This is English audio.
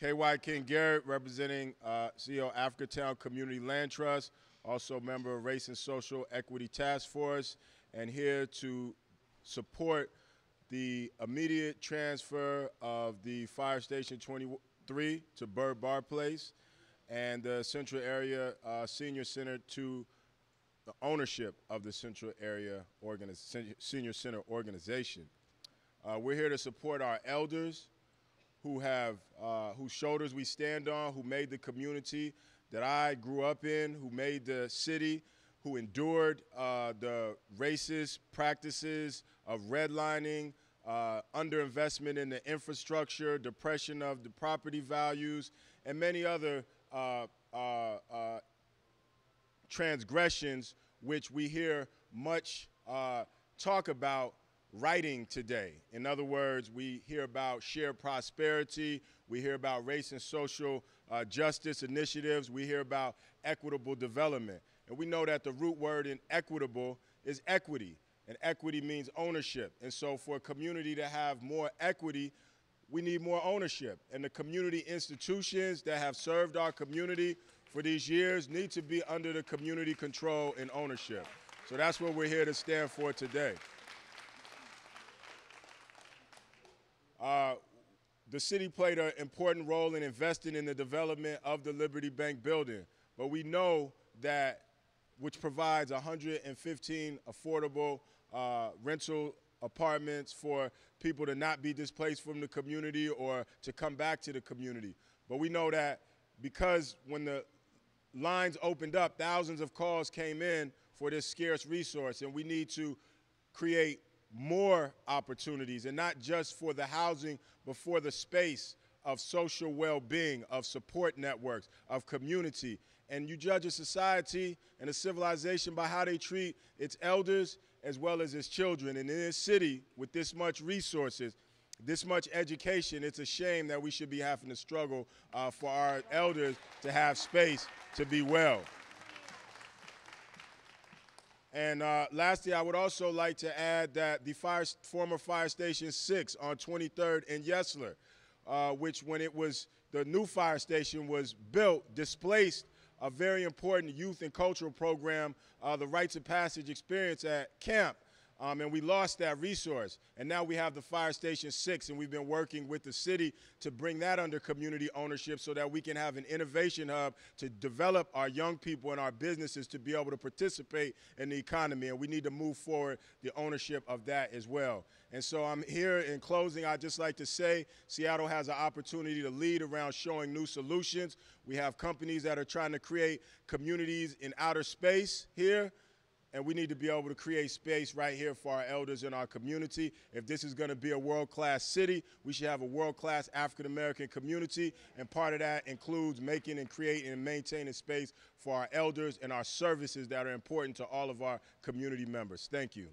Wyking Garrett, representing CEO Africatown Community Land Trust, also member of Race and Social Equity Task Force, and here to support the immediate transfer of the Fire Station 23 to Byrd Barr Place and the Central Area Senior Center to the ownership of the Central Area Senior Center organization. We're here to support our elders who have, whose shoulders we stand on, who made the community that I grew up in, who made the city, who endured the racist practices of redlining, underinvestment in the infrastructure, depression of the property values, and many other transgressions which we hear much talk about writing today. In other words, we hear about shared prosperity, we hear about race and social justice initiatives, we hear about equitable development. And we know that the root word in equitable is equity, and equity means ownership. And so for a community to have more equity, we need more ownership. And the community institutions that have served our community for these years need to be under the community control and ownership. So that's what we're here to stand for today. The city played an important role in investing in the development of the Liberty Bank building, but we know that, which provides 115 affordable rental apartments for people to not be displaced from the community or to come back to the community. But we know that because when the lines opened up, thousands of calls came in for this scarce resource, and we need to create more opportunities, and not just for the housing, but for the space of social well-being, of support networks, of community. And you judge a society and a civilization by how they treat its elders as well as its children. And in this city, with this much resources, this much education, it's a shame that we should be having to struggle for our elders to have space to be well. And lastly, I would also like to add that the former Fire Station 6 on 23rd and Yesler, which when the new fire station was built, displaced a very important youth and cultural program, the Rites of Passage experience at camp. And we lost that resource. And now we have the Fire Station 6, and we've been working with the city to bring that under community ownership so that we can have an innovation hub to develop our young people and our businesses to be able to participate in the economy. And we need to move forward the ownership of that as well. And so I'm here in closing. I'd just like to say Seattle has an opportunity to lead around showing new solutions. We have companies that are trying to create communities in outer space here. And we need to be able to create space right here for our elders in our community. If this is going to be a world-class city, we should have a world-class African-American community, and part of that includes making and creating and maintaining space for our elders and our services that are important to all of our community members. Thank you.